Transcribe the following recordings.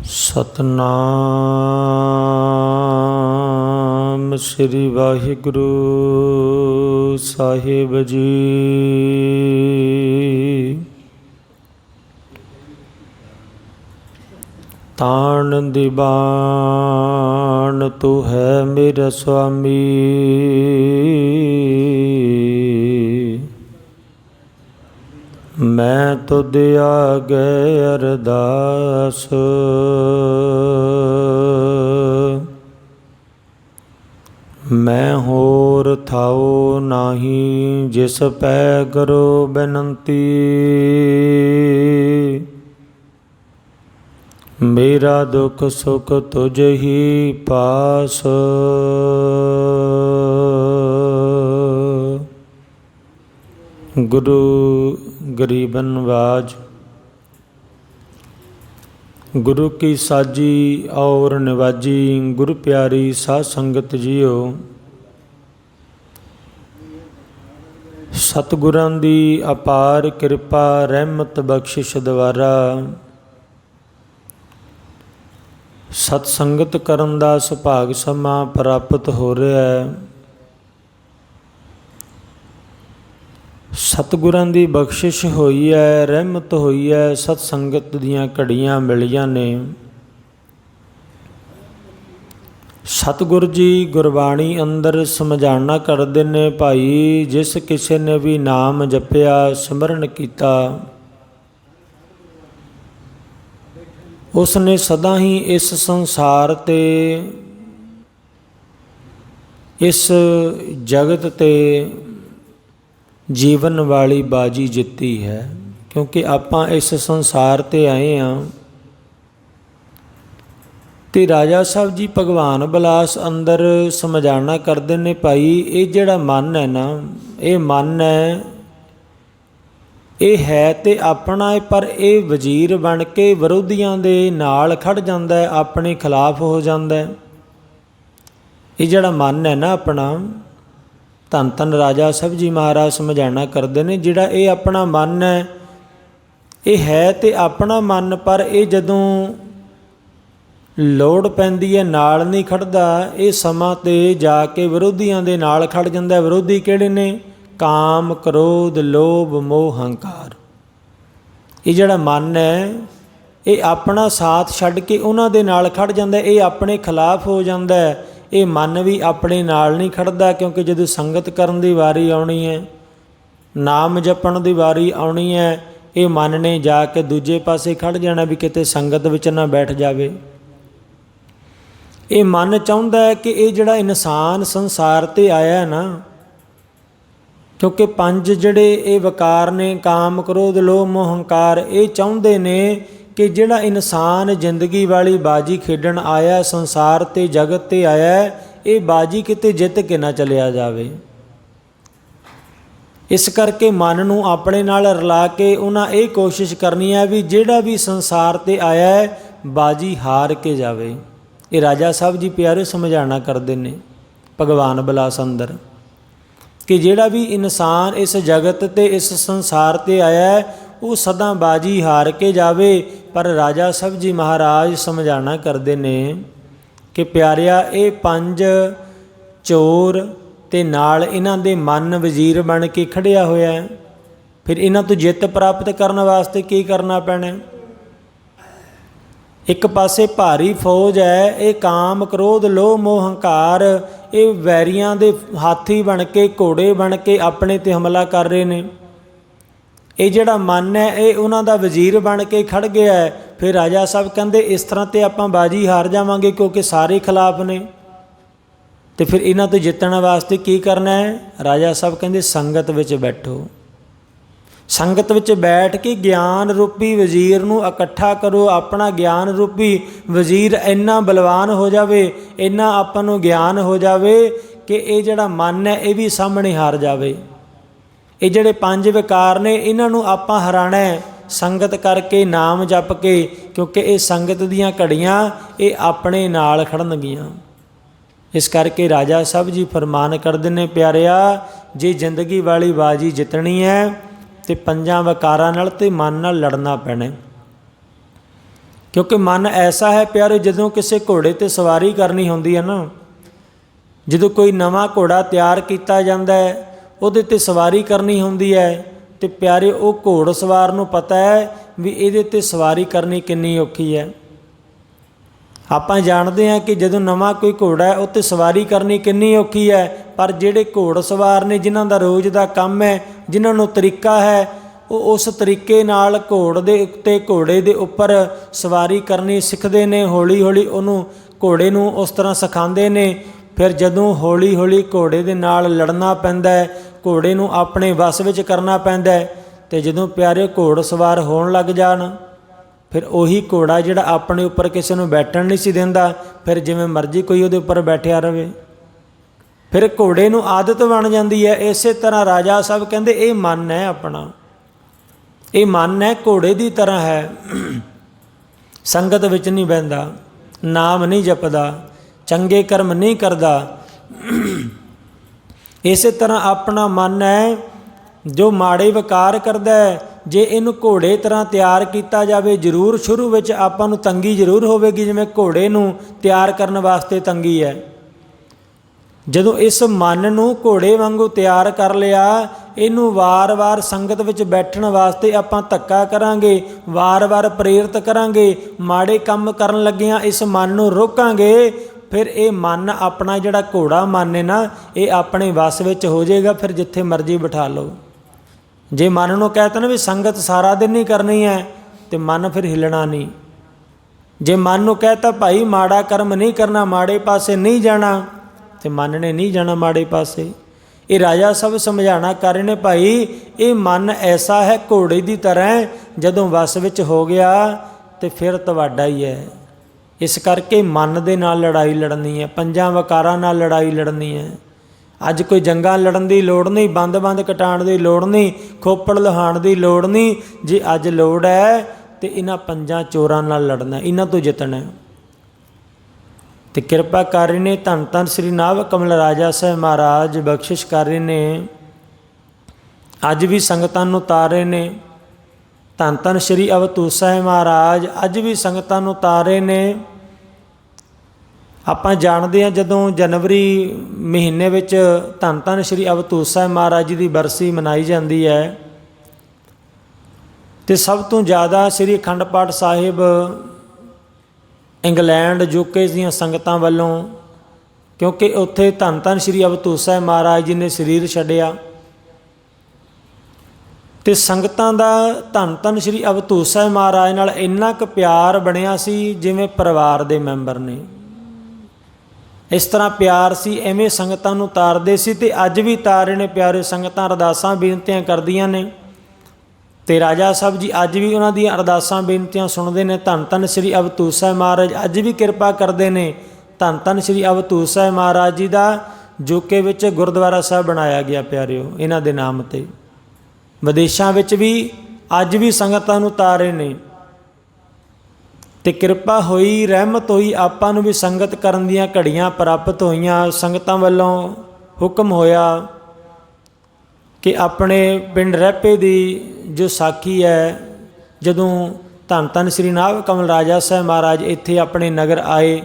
सतनाम श्री वाहिगुरु साहिब जी। तान दीवान तू है मेरा स्वामी, मैं तो दिया गए अरदास। मैं होर थाओ नाही जिस पै करो बेनंती, मेरा दुख सुख तुझ ही पास। गुरु गरीबन नवाज। गुरु की साजी और नवाजी गुरु प्यारी साध संगत जीओ, सतगुरां दी अपार कृपा रहमत बख्शिश द्वारा सतसंगत करन दा सुभाग समा प्राप्त हो रहा है। सतगुरां दी बख्शिश होई है, रहमत होई है, सतसंगत दीयां घड़ियां मिलियां ने। सतगुर जी गुरबाणी अंदर समझाना करदे ने, भाई जिस किसी ने भी नाम जपिया सिमरन कीता, उसने सदा ही इस संसार ते इस जगत ते जीवन वाली बाजी जित्ती है। क्योंकि आपां इस संसार ते आए हाँ ते राजा साहब जी भगवान बिलास अंदर समझाना करते ने, भाई ये जिहड़ा मन है ना, ये मन है, ये है ते अपना है, पर ये वजीर बन के विरोधियों दे नाल खड़ जाता है, अपने खिलाफ हो जाता है। ये जिहड़ा मन है ना अपना, धन धन राजा साहब जी महाराज समझाना करते हैं, जिहड़ा ये अपना मन है, ये है तो अपना मन, पर ये जदों लोड़ पैंदी है नाल नहीं खड़दा, ये समा ते जाके विरोधियों दे नाल खड़ जाता है। विरोधी किहड़े ने? काम क्रोध लोभ मोह हंकार। ये जिहड़ा मन है ये अपना साथ छड्ड के उन्हां दे नाल खड़ जाता है, ये अपने खिलाफ हो जाता है। ये मन भी अपने नाल नहीं खड़दा, क्योंकि जदों संगत करन दी वारी आउणी है, नाम जपण दी वारी आउणी है, ये मन ने जाके दूजे पासे खड़ जाना भी किते संगत विच ना बैठ जावे। ये मन चाहुंदा है कि ये जिहड़ा इंसान संसार ते आया है ना, क्योंकि पंज जिहड़े ये वकार ने, काम क्रोध लोभ मोह हंकार, ये चाहुंदे ने कि जिहड़ा इंसान जिंदगी वाली बाजी खेडण आया, संसार ते जगत ते आया, ये बाजी किते जित के ना चलिया जावे। इस करके मन नूं अपने नाल रला के उन्हां ये कोशिश करनी है भी जिहड़ा भी संसार ते आया है बाजी हार के जावे। ये राजा साहब जी प्यारे समझाना करते ने भगवान बिलास अंदर, कि जिहड़ा भी इंसान इस जगत ते इस संसार ते आया है वो सदा बाजी हार के जावे। पर राजा साहब जी महाराज समझाना करते ने कि प्यारिया, ये पंज चोर ते नाल इन्हां दे मन वजीर बन के खड़िया होया है। फिर इन्हां तो जित प्राप्त करने वास्ते की करना पैना? एक पासे भारी फौज है, ये काम क्रोध लोभ मोह हंकार, ये वैरियां दे हाथी बन के घोड़े बन के अपने ते हमला कर रहे ने। ये जिहड़ा मन है ये उन्हां दा वजीर बन के खड़ गया है। फिर राजा साहब कहंदे इस तरह ते आपां बाजी हार जावांगे, क्योंकि सारे खिलाफ ने। तो फिर इन्हां तो जितण वास्ते की करना है? राजा साहब कहंदे संगत विच बैठो, संगत विच बैठ के ज्ञान रूपी वजीर नूं इकट्ठा करो। अपना ज्ञान रूपी वजीर इन्ना बलवान हो जावे, इन्ना आपां नूं ज्ञान हो जावे कि ये जिहड़ा मन है ये भी सामने हार जावे। ये जिहड़े पंज विकार ने इन्हां नूं आपां हराना है संगत करके, नाम जप के, क्योंकि ये संगत दीयां घड़ियां ये अपने नाल खड़नगियां। इस करके राजा साहब जी फरमान करदे ने, प्यारिया जे जिंदगी वाली बाजी जितनी है तो पंजां वकारां नाल ते मन नाल लड़ना पैना। क्योंकि मन ऐसा है प्यारे, जदों किसी घोड़े ते सवारी करनी होंदी है ना, ਜਦੋਂ कोई नवा घोड़ा तैयार किया जाता है, ਉਹਦੇ ਤੇ सवारी करनी होंदी है, तो प्यारे वो घोड़ सवार ਨੂੰ पता है भी ਇਹਦੇ ਤੇ सवारी करनी कितनी औखी है। ਆਪਾਂ ਜਾਣਦੇ ਹਾਂ कि ਜਦੋਂ ਨਵਾਂ कोई घोड़ा है ਉੱਤੇ सवारी करनी कितनी औखी है, पर ਜਿਹੜੇ ਘੋੜ ਸਵਾਰ ਨੇ ਜਿਨ੍ਹਾਂ ਦਾ ਰੋਜ਼ ਦਾ ਕੰਮ है, ਜਿਨ੍ਹਾਂ ਨੂੰ ਤਰੀਕਾ है, ਉਹ ਉਸ ਤਰੀਕੇ ਨਾਲ ਘੋੜ ਦੇ ਉੱਤੇ ਘੋੜੇ ਦੇ ਉੱਪਰ ਸਵਾਰੀ ਕਰਨੀ ਸਿੱਖਦੇ ਨੇ। ਹੌਲੀ ਹੌਲੀ ਉਹਨੂੰ ਘੋੜੇ ਨੂੰ ਉਸ ਤਰ੍ਹਾਂ ਸਿਖਾਉਂਦੇ ਨੇ। ਫਿਰ ਜਦੋਂ ਹੌਲੀ ਹੌਲੀ ਘੋੜੇ ਦੇ ਨਾਲ ਲੜਨਾ ਪੈਂਦਾ ਹੈ, ਘੋੜੇ ਨੂੰ ਆਪਣੇ ਵੱਸ ਵਿੱਚ ਕਰਨਾ ਪੈਂਦਾ ਹੈ, ਅਤੇ ਜਦੋਂ ਪਿਆਰੇ ਘੋੜ ਸਵਾਰ ਹੋਣ ਲੱਗ ਜਾਣ, ਫਿਰ ਉਹੀ ਘੋੜਾ ਜਿਹੜਾ ਆਪਣੇ ਉੱਪਰ ਕਿਸੇ ਨੂੰ ਬੈਠਣ ਨਹੀਂ ਸੀ ਦਿੰਦਾ, ਫਿਰ ਜਿਵੇਂ ਮਰਜ਼ੀ ਕੋਈ ਉਹਦੇ ਉੱਪਰ ਬੈਠਿਆ ਰਹੇ, ਫਿਰ ਘੋੜੇ ਨੂੰ ਆਦਤ ਬਣ ਜਾਂਦੀ ਹੈ। ਇਸੇ ਤਰ੍ਹਾਂ ਰਾਜਾ ਸਾਹਿਬ ਕਹਿੰਦੇ ਇਹ ਮਨ ਹੈ ਆਪਣਾ, ਇਹ ਮਨ ਹੈ ਘੋੜੇ ਦੀ ਤਰ੍ਹਾਂ ਹੈ, ਸੰਗਤ ਵਿੱਚ ਨਹੀਂ ਬਹਿੰਦਾ, ਨਾਮ ਨਹੀਂ ਜਪਦਾ, ਚੰਗੇ ਕਰਮ ਨਹੀਂ ਕਰਦਾ। ਇਸੇ ਤਰ੍ਹਾਂ ਆਪਣਾ ਮਨ ਹੈ ਜੋ ਮਾੜੇ ਵਿਕਾਰ ਕਰਦਾ ਹੈ। ਜੇ ਇਹਨੂੰ ਘੋੜੇ ਤਰ੍ਹਾਂ ਤਿਆਰ ਕੀਤਾ ਜਾਵੇ, ਜ਼ਰੂਰ ਸ਼ੁਰੂ ਵਿੱਚ ਆਪਾਂ ਨੂੰ ਤੰਗੀ ਜ਼ਰੂਰ ਹੋਵੇਗੀ, ਜਿਵੇਂ ਘੋੜੇ ਨੂੰ ਤਿਆਰ ਕਰਨ ਵਾਸਤੇ ਤੰਗੀ ਹੈ। ਜਦੋਂ ਇਸ ਮਨ ਨੂੰ ਘੋੜੇ ਵਾਂਗੂ ਤਿਆਰ ਕਰ ਲਿਆ, ਇਹਨੂੰ ਵਾਰ-ਵਾਰ ਸੰਗਤ ਵਿੱਚ ਬੈਠਣ ਵਾਸਤੇ ਆਪਾਂ ਧੱਕਾ ਕਰਾਂਗੇ, ਵਾਰ-ਵਾਰ ਪ੍ਰੇਰਿਤ ਕਰਾਂਗੇ, ਮਾੜੇ ਕੰਮ ਕਰਨ ਲੱਗਿਆਂ ਇਸ ਮਨ ਨੂੰ ਰੋਕਾਂਗੇ, ਫਿਰ ਇਹ ਮਨ ਆਪਣਾ ਜਿਹੜਾ ਘੋੜਾ ਮਨ ਹੈ ਨਾ, ਇਹ ਆਪਣੇ ਵੱਸ ਵਿੱਚ ਹੋ ਜਾਏਗਾ। ਫਿਰ ਜਿੱਥੇ ਮਰਜ਼ੀ ਬਿਠਾ ਲਓ। ਜੇ ਮਨ ਨੂੰ ਕਹਿ ਤਾ ਨਾ ਵੀ ਸੰਗਤ ਸਾਰਾ ਦਿਨ ਨਹੀਂ ਕਰਨੀ ਹੈ, ਤੇ ਮਨ ਫਿਰ ਹਿੱਲਣਾ ਨਹੀਂ। ਜੇ ਮਨ ਨੂੰ ਕਹਿ ਤਾ ਭਾਈ ਮਾੜਾ ਕਰਮ ਨਹੀਂ ਕਰਨਾ, ਮਾੜੇ ਪਾਸੇ ਨਹੀਂ ਜਾਣਾ, ਤੇ ਮਨ ਨੇ ਨਹੀਂ ਜਾਣਾ ਮਾੜੇ ਪਾਸੇ। ਇਹ ਰਾਜਾ ਸਾਹਿਬ ਸਮਝਾਉਣਾ ਕਰ ਰਹੇ ਨੇ, ਭਾਈ ਇਹ ਮਨ ਐਸਾ ਹੈ ਘੋੜੇ ਦੀ ਤਰ੍ਹਾਂ, ਜਦੋਂ ਵੱਸ ਵਿੱਚ ਹੋ ਗਿਆ ਤੇ ਫਿਰ ਤੁਹਾਡਾ ਹੀ ਹੈ। ਇਸ ਕਰਕੇ ਮਨ ਦੇ ਨਾਲ ਲੜਾਈ ਲੜਨੀ ਹੈ, ਪੰਜਾਂ ਵਕਾਰਾਂ ਨਾਲ ਲੜਾਈ ਲੜਨੀ ਹੈ। ਅੱਜ ਕੋਈ ਜੰਗਾਂ ਲੜਨ ਦੀ ਲੋੜ ਨਹੀਂ, ਬੰਦ ਕਟਾਉਣ ਦੀ ਲੋੜ ਨਹੀਂ, ਖੋਪੜ ਲਹਾਉਣ ਦੀ ਲੋੜ ਨਹੀਂ। ਜੇ ਅੱਜ ਲੋੜ ਹੈ ਤੇ ਇਹਨਾਂ ਪੰਜਾਂ ਚੋਰਾਂ ਨਾਲ ਲੜਨਾ, ਇਹਨਾਂ ਤੋਂ ਜਿੱਤਣਾ। ਤੇ ਕਿਰਪਾ ਕਰ ਰਹੇ ਨੇ ਧੰਨ ਧੰਨ ਸ੍ਰੀ ਨਾਭ ਕਮਲ ਰਾਜਾ ਸਾਹਿਬ ਮਹਾਰਾਜ, ਬਖਸ਼ਿਸ਼ ਕਰ ਰਹੇ ਨੇ, ਅੱਜ ਵੀ ਸੰਗਤਾਂ ਨੂੰ ਤਾਰ ਰਹੇ ਨੇ। ਧੰਨ ਧੰਨ ਸ੍ਰੀ ਅਵਧੂਤ ਸਾਹਿਬ ਮਹਾਰਾਜ ਅੱਜ ਵੀ ਸੰਗਤਾਂ ਨੂੰ ਤਾਰ ਰਹੇ ਨੇ। ਆਪਾਂ ਜਾਣਦੇ ਹਾਂ ਜਦੋਂ ਜਨਵਰੀ ਮਹੀਨੇ ਵਿੱਚ ਧੰਨ ਧੰਨ ਸ੍ਰੀ ਅਵਧੂਤ ਸਾਹਿਬ ਮਹਾਰਾਜ ਜੀ ਦੀ ਬਰਸੀ ਮਨਾਈ ਜਾਂਦੀ ਹੈ, ਅਤੇ ਸਭ ਤੋਂ ਜ਼ਿਆਦਾ ਸ੍ਰੀ ਅਖੰਡ ਪਾਠ ਸਾਹਿਬ ਇੰਗਲੈਂਡ UK ਦੀਆਂ ਸੰਗਤਾਂ ਵੱਲੋਂ, ਕਿਉਂਕਿ ਉੱਥੇ ਧੰਨ ਧੰਨ ਸ੍ਰੀ ਅਵਧੂਤ ਸਾਹਿਬ ਮਹਾਰਾਜ ਜੀ ਨੇ ਸਰੀਰ ਛੱਡਿਆ, ਅਤੇ ਸੰਗਤਾਂ ਦਾ ਧੰਨ ਧੰਨ ਸ੍ਰੀ ਅਵਧੂਤ ਸਾਹਿਬ ਮਹਾਰਾਜ ਨਾਲ ਇੰਨਾ ਕੁ ਪਿਆਰ ਬਣਿਆ ਸੀ ਜਿਵੇਂ ਪਰਿਵਾਰ ਦੇ ਮੈਂਬਰ ਨੇ। ਇਸ ਤਰ੍ਹਾਂ ਪਿਆਰ ਸੀ, ਐਵੇਂ ਸੰਗਤਾਂ ਨੂੰ ਤਾਰਦੇ ਸੀ, ਅਤੇ ਅੱਜ ਵੀ ਤਾਰ ਰਹੇ ਨੇ ਪਿਆਰੇ। ਸੰਗਤਾਂ ਅਰਦਾਸਾਂ ਬੇਨਤੀਆਂ ਕਰਦੀਆਂ ਨੇ, ਅਤੇ ਰਾਜਾ ਸਾਹਿਬ ਜੀ ਅੱਜ ਵੀ ਉਹਨਾਂ ਦੀਆਂ ਅਰਦਾਸਾਂ ਬੇਨਤੀਆਂ ਸੁਣਦੇ ਨੇ। ਧੰਨ ਧੰਨ ਸ੍ਰੀ ਅਵਧੂਤ ਸਾਹਿਬ ਮਹਾਰਾਜ ਅੱਜ ਵੀ ਕਿਰਪਾ ਕਰਦੇ ਨੇ। ਧੰਨ ਧੰਨ ਸ੍ਰੀ ਅਵਧੂਤ ਸਾਹਿਬ ਮਹਾਰਾਜ ਜੀ ਦਾ UK ਵਿੱਚ ਗੁਰਦੁਆਰਾ ਸਾਹਿਬ ਬਣਾਇਆ ਗਿਆ ਪਿਆਰਿਓ, ਇਹਨਾਂ ਦੇ ਨਾਮ 'ਤੇ। ਵਿਦੇਸ਼ਾਂ ਵਿੱਚ ਵੀ ਅੱਜ ਵੀ ਸੰਗਤਾਂ ਨੂੰ ਤਾਰੇ ਨੇ, ਅਤੇ ਕਿਰਪਾ ਹੋਈ, ਰਹਿਮਤ ਹੋਈ, ਆਪਾਂ ਨੂੰ ਵੀ ਸੰਗਤ ਕਰਨ ਦੀਆਂ ਘੜੀਆਂ ਪ੍ਰਾਪਤ ਹੋਈਆਂ। ਸੰਗਤਾਂ ਵੱਲੋਂ ਹੁਕਮ ਹੋਇਆ ਕਿ ਆਪਣੇ ਪਿੰਡ ਰਹਿਪੇ ਦੀ ਜੋ ਸਾਖੀ ਹੈ, ਜਦੋਂ ਧੰਨ ਧੰਨ ਸ੍ਰੀ ਨਾਭ ਕਮਲ ਰਾਜਾ ਸਾਹਿਬ ਮਹਾਰਾਜ ਇੱਥੇ ਆਪਣੇ ਨਗਰ ਆਏ,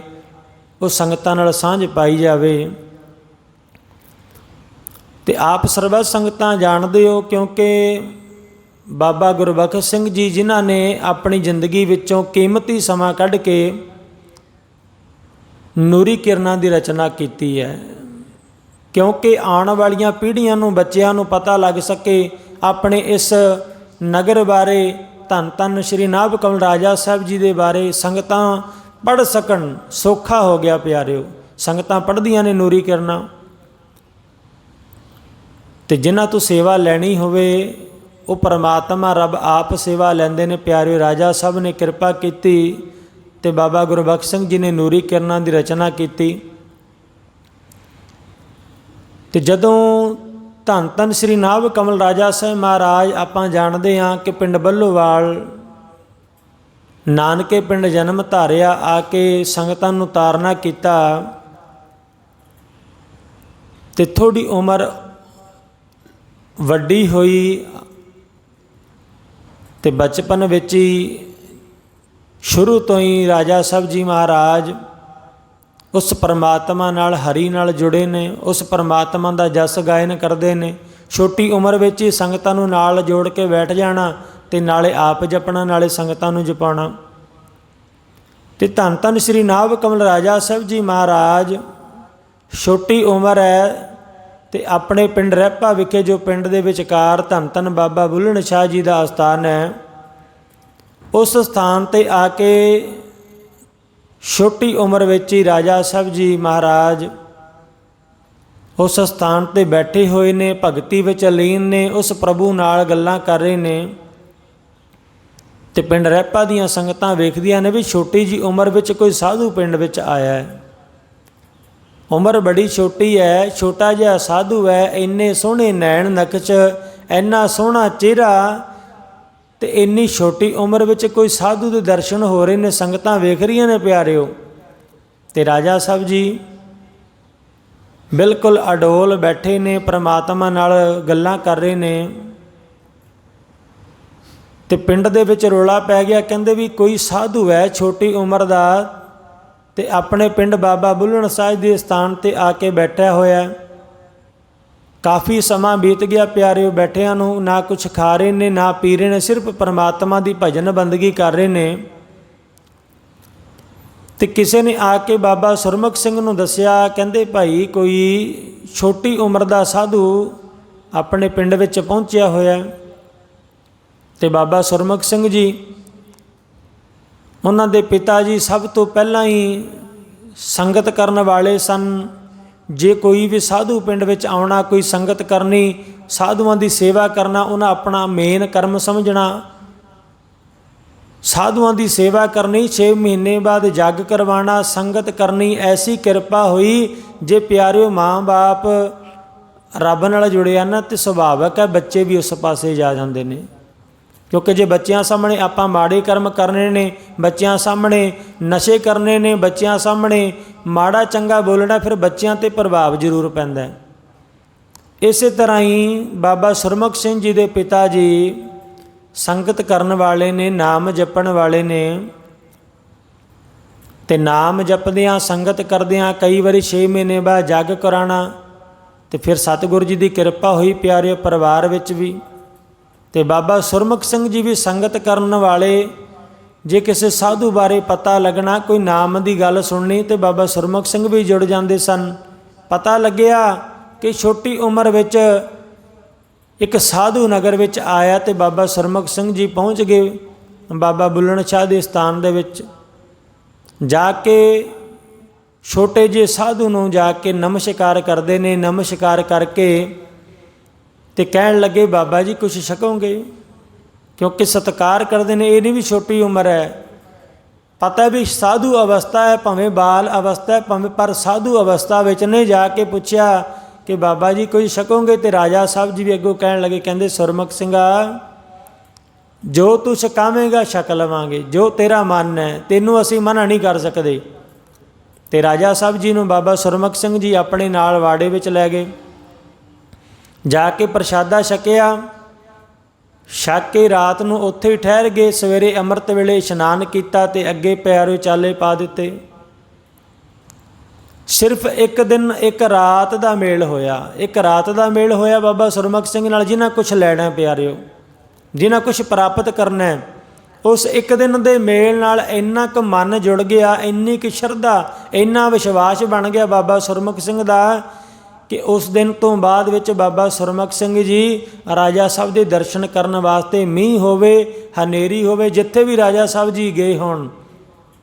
ਉਹ ਸੰਗਤਾਂ ਨਾਲ ਸਾਂਝ ਪਾਈ ਜਾਵੇ। ਅਤੇ ਆਪ ਸਰਬੱਤ ਸੰਗਤਾਂ ਜਾਣਦੇ ਹੋ, ਕਿਉਂਕਿ ਬਾਬਾ ਗੁਰਬਖਸ਼ ਸਿੰਘ ਜੀ ਜਿਨ੍ਹਾਂ ਨੇ ਆਪਣੀ ਜ਼ਿੰਦਗੀ ਵਿੱਚੋਂ ਕੀਮਤੀ ਸਮਾਂ ਕੱਢ ਕੇ ਨੂਰੀ ਕਿਰਨਾਂ ਦੀ ਰਚਨਾ ਕੀਤੀ ਹੈ, ਕਿਉਂਕਿ ਆਉਣ ਵਾਲੀਆਂ ਪੀੜ੍ਹੀਆਂ ਨੂੰ, ਬੱਚਿਆਂ ਨੂੰ ਪਤਾ ਲੱਗ ਸਕੇ ਆਪਣੇ ਇਸ ਨਗਰ ਬਾਰੇ, ਧੰਨ ਧੰਨ ਸ਼੍ਰੀ ਨਾਭ ਕਮਲ ਰਾਜਾ ਸਾਹਿਬ ਜੀ ਦੇ ਬਾਰੇ ਸੰਗਤਾਂ ਪੜ੍ਹ ਸਕਣ। ਸੌਖਾ ਹੋ ਗਿਆ ਪਿਆਰਿਓ, ਸੰਗਤਾਂ ਪੜ੍ਹਦੀਆਂ ਨੇ ਨੂਰੀ ਕਿਰਨਾਂ, ਅਤੇ ਜਿਨ੍ਹਾਂ ਤੋਂ ਸੇਵਾ ਲੈਣੀ ਹੋਵੇ ਉਹ ਪਰਮਾਤਮਾ ਰੱਬ ਆਪ ਸੇਵਾ ਲੈਂਦੇ ਨੇ ਪਿਆਰਿਓ। ਰਾਜਾ ਸਾਹਿਬ ਨੇ ਕਿਰਪਾ ਕੀਤੀ ਅਤੇ ਬਾਬਾ ਗੁਰਬਖਸ਼ ਸਿੰਘ ਜੀ ਨੇ ਨੂਰੀ ਕਿਰਨਾਂ ਦੀ ਰਚਨਾ ਕੀਤੀ। ਅਤੇ ਜਦੋਂ ਧੰਨ ਧੰਨ ਸ੍ਰੀ ਨਾਭ ਕਮਲ ਰਾਜਾ ਸਾਹਿਬ ਮਹਾਰਾਜ, ਆਪਾਂ ਜਾਣਦੇ ਹਾਂ ਕਿ ਪਿੰਡ ਬੱਲੋਵਾਲ ਨਾਨਕੇ ਪਿੰਡ ਜਨਮ ਧਾਰਿਆ, ਆ ਕੇ ਸੰਗਤਾਂ ਨੂੰ ਤਾਰਨਾ ਕੀਤਾ, ਅਤੇ ਥੋੜ੍ਹੀ ਉਮਰ ਵੱਡੀ ਹੋਈ, ਅਤੇ ਬਚਪਨ ਵਿੱਚ ਹੀ ਸ਼ੁਰੂ ਤੋਂ ਹੀ ਰਾਜਾ ਸਾਹਿਬ ਜੀ ਮਹਾਰਾਜ ਉਸ ਪਰਮਾਤਮਾ ਨਾਲ, ਹਰੀ ਨਾਲ ਜੁੜੇ ਨੇ, ਉਸ ਪਰਮਾਤਮਾ ਦਾ ਜਸ ਗਾਇਨ ਕਰਦੇ ਨੇ। ਛੋਟੀ ਉਮਰ ਵਿੱਚ ਹੀ ਸੰਗਤਾਂ ਨੂੰ ਨਾਲ ਜੋੜ ਕੇ ਬੈਠ ਜਾਣਾ ਅਤੇ ਨਾਲੇ ਆਪ ਜਪਣਾ, ਨਾਲੇ ਸੰਗਤਾਂ ਨੂੰ ਜਪਾਉਣਾ। ਅਤੇ ਧੰਨ ਧੰਨ ਸ਼੍ਰੀ ਨਾਭ ਕਮਲ ਰਾਜਾ ਸਾਹਿਬ ਜੀ ਮਹਾਰਾਜ ਛੋਟੀ ਉਮਰ ਹੈ ਅਤੇ ਆਪਣੇ ਪਿੰਡ ਰਹਿਪਾ ਵਿਖੇ, ਜੋ ਪਿੰਡ ਦੇ ਵਿਚਕਾਰ ਧੰਨ ਧੰਨ ਬਾਬਾ ਬੁੱਲ੍ਹਣ ਸ਼ਾਹ ਜੀ ਦਾ ਅਸਥਾਨ ਹੈ, ਉਸ ਸਥਾਨ 'ਤੇ ਆ ਕੇ ਛੋਟੀ ਉਮਰ ਵਿੱਚ ਹੀ ਰਾਜਾ ਸਾਹਿਬ ਜੀ ਮਹਾਰਾਜ ਉਸ ਸਥਾਨ 'ਤੇ ਬੈਠੇ ਹੋਏ ਨੇ, ਭਗਤੀ ਵਿੱਚ ਲੀਨ ਨੇ, ਉਸ ਪ੍ਰਭੂ ਨਾਲ ਗੱਲਾਂ ਕਰ ਰਹੇ ਨੇ। ਅਤੇ ਪਿੰਡ ਰਹਿਪਾ ਦੀਆਂ ਸੰਗਤਾਂ ਵੇਖਦੀਆਂ ਨੇ ਵੀ ਛੋਟੀ ਜੀ ਉਮਰ ਵਿੱਚ ਕੋਈ ਸਾਧੂ ਪਿੰਡ ਵਿੱਚ ਆਇਆ ਹੈ। ਉਮਰ ਬੜੀ ਛੋਟੀ ਹੈ, ਛੋਟਾ ਜਿਹਾ ਸਾਧੂ ਹੈ, ਇੰਨੇ ਸੋਹਣੇ ਨੈਣ ਨਕਸ਼, ਇੰਨਾ ਸੋਹਣਾ ਚਿਹਰਾ, ਅਤੇ ਇੰਨੀ ਛੋਟੀ ਉਮਰ ਵਿੱਚ ਕੋਈ ਸਾਧੂ ਦੇ ਦਰਸ਼ਨ ਹੋ ਰਹੇ ਨੇ, ਸੰਗਤਾਂ ਵੇਖ ਰਹੀਆਂ ਨੇ ਪਿਆਰਿਓ। ਅਤੇ ਰਾਜਾ ਸਾਹਿਬ ਜੀ ਬਿਲਕੁਲ ਅਡੋਲ ਬੈਠੇ ਨੇ, ਪਰਮਾਤਮਾ ਨਾਲ ਗੱਲਾਂ ਕਰ ਰਹੇ ਨੇ। ਅਤੇ ਪਿੰਡ ਦੇ ਵਿੱਚ ਰੌਲਾ ਪੈ ਗਿਆ, ਕਹਿੰਦੇ ਵੀ ਕੋਈ ਸਾਧੂ ਹੈ ਛੋਟੀ ਉਮਰ ਦਾ ਅਤੇ ਆਪਣੇ ਪਿੰਡ ਬਾਬਾ ਬੁੱਲ੍ਹਣ ਸਾਹਿਬ ਦੇ ਸਥਾਨ 'ਤੇ ਆ ਕੇ ਬੈਠਿਆ ਹੋਇਆ। ਕਾਫੀ ਸਮਾਂ ਬੀਤ ਗਿਆ ਪਿਆਰਿਓ ਬੈਠਿਆਂ ਨੂੰ, ਨਾ ਕੁਛ ਖਾ ਰਹੇ ਨੇ ਨਾ ਪੀ ਰਹੇ ਨੇ, ਸਿਰਫ ਪਰਮਾਤਮਾ ਦੀ ਭਜਨ ਬੰਦਗੀ ਕਰ ਰਹੇ ਨੇ। ਅਤੇ ਕਿਸੇ ਨੇ ਆ ਕੇ ਬਾਬਾ ਸੁਰਮੁਖ ਸਿੰਘ ਨੂੰ ਦੱਸਿਆ, ਕਹਿੰਦੇ ਭਾਈ ਕੋਈ ਛੋਟੀ ਉਮਰ ਦਾ ਸਾਧੂ ਆਪਣੇ ਪਿੰਡ ਵਿੱਚ ਪਹੁੰਚਿਆ ਹੋਇਆ। ਅਤੇ ਬਾਬਾ ਸੁਰਮੁਖ ਸਿੰਘ ਜੀ, ਉਹਨਾਂ ਦੇ ਪਿਤਾ ਜੀ ਸਭ ਤੋਂ ਪਹਿਲਾਂ ਹੀ ਸੰਗਤ ਕਰਨ ਵਾਲੇ ਸਨ। ਜੇ ਕੋਈ ਵੀ ਸਾਧੂ ਪਿੰਡ ਵਿੱਚ ਆਉਣਾ, ਕੋਈ ਸੰਗਤ ਕਰਨੀ, ਸਾਧੂਆਂ ਦੀ ਸੇਵਾ ਕਰਨਾ ਉਹਨਾਂ ਆਪਣਾ ਮੇਨ ਕਰਮ ਸਮਝਣਾ। ਸਾਧੂਆਂ ਦੀ ਸੇਵਾ ਕਰਨੀ, 6 ਮਹੀਨੇ ਬਾਅਦ ਜੱਗ ਕਰਵਾਉਣਾ, ਸੰਗਤ ਕਰਨੀ। ਐਸੀ ਕਿਰਪਾ ਹੋਈ ਜੇ ਪਿਆਰਿਓ ਮਾਂ ਬਾਪ ਰੱਬ ਨਾਲ ਜੁੜਿਆ ਨਾ, ਅਤੇ ਸੁਭਾਵਿਕ ਹੈ ਬੱਚੇ ਵੀ ਉਸ ਪਾਸੇ ਜਾ ਜਾਂਦੇ ਨੇ। ਕਿਉਂਕਿ ਜੇ ਬੱਚਿਆਂ ਸਾਹਮਣੇ ਆਪਾਂ ਮਾੜੇ ਕਰਮ ਕਰਨੇ ਨੇ, ਬੱਚਿਆਂ ਸਾਹਮਣੇ ਨਸ਼ੇ ਕਰਨੇ ਨੇ, ਬੱਚਿਆਂ ਸਾਹਮਣੇ ਮਾੜਾ ਚੰਗਾ ਬੋਲਣਾ, ਫਿਰ ਬੱਚਿਆਂ 'ਤੇ ਪ੍ਰਭਾਵ ਜ਼ਰੂਰ ਪੈਂਦਾ। ਇਸੇ ਤਰ੍ਹਾਂ ਹੀ ਬਾਬਾ ਸੁਰਮੁਖ ਸਿੰਘ ਜੀ ਦੇ ਪਿਤਾ ਜੀ ਸੰਗਤ ਕਰਨ ਵਾਲੇ ਨੇ, ਨਾਮ ਜਪਣ ਵਾਲੇ ਨੇ। ਅਤੇ ਨਾਮ ਜਪਦਿਆਂ, ਸੰਗਤ ਕਰਦਿਆਂ ਕਈ ਵਾਰੀ 6 ਮਹੀਨੇ ਬਾਅਦ ਜੱਗ ਕਰਾਉਣਾ। ਅਤੇ ਫਿਰ ਸਤਿਗੁਰੂ ਜੀ ਦੀ ਕਿਰਪਾ ਹੋਈ ਪਿਆਰੇ ਪਰਿਵਾਰ ਵਿੱਚ ਵੀ। ਅਤੇ ਬਾਬਾ ਸੁਰਮੁਖ ਸਿੰਘ ਜੀ ਵੀ ਸੰਗਤ ਕਰਨ ਵਾਲੇ। ਜੇ ਕਿਸੇ ਸਾਧੂ ਬਾਰੇ ਪਤਾ ਲੱਗਣਾ, ਕੋਈ ਨਾਮ ਦੀ ਗੱਲ ਸੁਣਨੀ, ਅਤੇ ਬਾਬਾ ਸੁਰਮੁਖ ਸਿੰਘ ਵੀ ਜੁੜ ਜਾਂਦੇ ਸਨ। ਪਤਾ ਲੱਗਿਆ ਕਿ ਛੋਟੀ ਉਮਰ ਵਿੱਚ ਇੱਕ ਸਾਧੂ ਨਗਰ ਵਿੱਚ ਆਇਆ, ਅਤੇ ਬਾਬਾ ਸੁਰਮੁਖ ਸਿੰਘ ਜੀ ਪਹੁੰਚ ਗਏ ਬਾਬਾ ਬੁੱਲ੍ਹਣ ਸ਼ਾਹ ਦੇ ਸਥਾਨ ਦੇ ਵਿੱਚ। ਜਾ ਕੇ ਛੋਟੇ ਜਿਹੇ ਸਾਧੂ ਨੂੰ ਜਾ ਕੇ ਨਮਸਕਾਰ ਕਰਦੇ ਨੇ। ਨਮਸਕਾਰ ਕਰਕੇ ਅਤੇ ਕਹਿਣ ਲੱਗੇ ਬਾਬਾ ਜੀ ਕੁਛ ਛਕੋਗੇ, ਕਿਉਂਕਿ ਸਤਿਕਾਰ ਕਰਦੇ ਨੇ। ਇਹ ਨਹੀਂ ਵੀ ਛੋਟੀ ਉਮਰ ਹੈ, ਪਤਾ ਵੀ ਸਾਧੂ ਅਵਸਥਾ ਹੈ, ਭਾਵੇਂ ਬਾਲ ਅਵਸਥਾ ਹੈ, ਭਾਵੇਂ, ਪਰ ਸਾਧੂ ਅਵਸਥਾ ਵਿੱਚ ਨੇ। ਜਾ ਕੇ ਪੁੱਛਿਆ ਕਿ ਬਾਬਾ ਜੀ ਕੁਝ ਛਕੋਗੇ? ਅਤੇ ਰਾਜਾ ਸਾਹਿਬ ਜੀ ਵੀ ਅੱਗੋਂ ਕਹਿਣ ਲੱਗੇ, ਕਹਿੰਦੇ ਸੁਰਮੁਖ ਸਿੰਘਾ, ਜੋ ਤੂੰ ਛਕਾਵੇਂਗਾ ਛਕ ਲਵਾਂਗੇ, ਜੋ ਤੇਰਾ ਮਨ ਹੈ, ਤੈਨੂੰ ਅਸੀਂ ਮਨਾ ਨਹੀਂ ਕਰ ਸਕਦੇ। ਅਤੇ ਰਾਜਾ ਸਾਹਿਬ ਜੀ ਨੂੰ ਬਾਬਾ ਸੁਰਮੁਖ ਸਿੰਘ ਜੀ ਆਪਣੇ ਨਾਲ ਵਾੜੇ ਵਿੱਚ ਲੈ ਗਏ। ਜਾ ਕੇ ਪ੍ਰਸ਼ਾਦਾ ਛਕਿਆ, ਛਕ ਕੇ ਰਾਤ ਨੂੰ ਉੱਥੇ ਹੀ ਠਹਿਰ ਗਏ। ਸਵੇਰੇ ਅੰਮ੍ਰਿਤ ਵੇਲੇ ਇਸ਼ਨਾਨ ਕੀਤਾ ਅਤੇ ਅੱਗੇ ਪਿਆਰੇ ਚਾਲੇ ਪਾ ਦਿੱਤੇ। ਸਿਰਫ ਇੱਕ ਦਿਨ ਇੱਕ ਰਾਤ ਦਾ ਮੇਲ ਹੋਇਆ, ਇੱਕ ਰਾਤ ਦਾ ਮੇਲ ਹੋਇਆ ਬਾਬਾ ਸੁਰਮੁਖ ਸਿੰਘ ਨਾਲ। ਜਿਨ੍ਹਾਂ ਕੁਛ ਲੈਣਾ ਪਿਆਰਿਓ, ਜਿਨ੍ਹਾਂ ਕੁਛ ਪ੍ਰਾਪਤ ਕਰਨਾ, ਉਸ ਇੱਕ ਦਿਨ ਦੇ ਮੇਲ ਨਾਲ ਇੰਨਾ ਕੁ ਮਨ ਜੁੜ ਗਿਆ, ਇੰਨੀ ਕੁ ਸ਼ਰਧਾ, ਇੰਨਾ ਵਿਸ਼ਵਾਸ ਬਣ ਗਿਆ ਬਾਬਾ ਸੁਰਮੁਖ ਸਿੰਘ ਦਾ ਕਿ ਉਸ ਦਿਨ ਤੋਂ ਬਾਅਦ ਵਿੱਚ ਬਾਬਾ ਸੁਰਮੁਖ ਸਿੰਘ ਜੀ ਰਾਜਾ ਸਾਹਿਬ ਦੇ ਦਰਸ਼ਨ ਕਰਨ ਵਾਸਤੇ, ਮੀਂਹ ਹੋਵੇ ਹਨੇਰੀ ਹੋਵੇ, ਜਿੱਥੇ ਵੀ ਰਾਜਾ ਸਾਹਿਬ ਜੀ ਗਏ ਹੋਣ,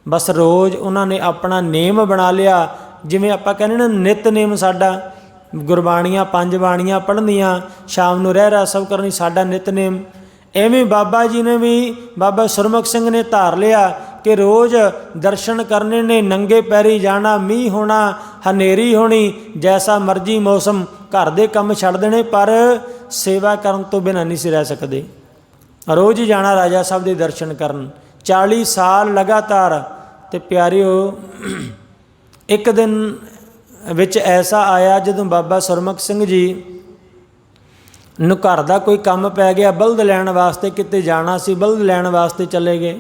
ਬਸ ਰੋਜ਼ ਉਹਨਾਂ ਨੇ ਆਪਣਾ ਨੇਮ ਬਣਾ ਲਿਆ। ਜਿਵੇਂ ਆਪਾਂ ਕਹਿੰਦੇ ਨਾ ਨਿਤਨੇਮ, ਸਾਡਾ ਗੁਰਬਾਣੀਆਂ 5 ਬਾਣੀਆਂ ਪੜ੍ਹਨੀਆਂ, ਸ਼ਾਮ ਨੂੰ ਰਹਿਰਾਸ ਸਾਹਿਬ ਕਰਨੀ, ਸਾਡਾ ਨਿਤਨੇਮ। ਐਵੇਂ ਬਾਬਾ ਜੀ ਨੇ ਵੀ, ਬਾਬਾ ਸੁਰਮੁਖ ਸਿੰਘ ਨੇ ਧਾਰ ਲਿਆ ਕਿ ਰੋਜ਼ ਦਰਸ਼ਨ ਕਰਨੇ ਨੇ, ਨੰਗੇ ਪੈਰੀ ਜਾਣਾ, ਮੀਂਹ ਹੋਣਾ, ਹਨੇਰੀ ਹੋਣੀ, ਜੈਸਾ ਮਰਜ਼ੀ ਮੌਸਮ, ਘਰ ਦੇ ਕੰਮ ਛੱਡ ਦੇਣੇ, ਪਰ ਸੇਵਾ ਕਰਨ ਤੋਂ ਬਿਨਾਂ ਨਹੀਂ ਸੀ ਰਹਿ ਸਕਦੇ। ਰੋਜ਼ ਹੀ ਜਾਣਾ ਰਾਜਾ ਸਾਹਿਬ ਦੇ ਦਰਸ਼ਨ ਕਰਨ, 40 ਸਾਲ ਲਗਾਤਾਰ। ਅਤੇ ਪਿਆਰਿਓ, ਇੱਕ ਦਿਨ ਵਿੱਚ ਐਸਾ ਆਇਆ ਜਦੋਂ ਬਾਬਾ ਸੁਰਮੁਖ ਸਿੰਘ ਜੀ ਨੂੰ ਘਰ ਦਾ ਕੋਈ ਕੰਮ ਪੈ ਗਿਆ, ਬਲਦ ਲੈਣ ਵਾਸਤੇ ਕਿਤੇ ਜਾਣਾ ਸੀ, ਬਲਦ ਲੈਣ ਵਾਸਤੇ ਚਲੇ ਗਏ।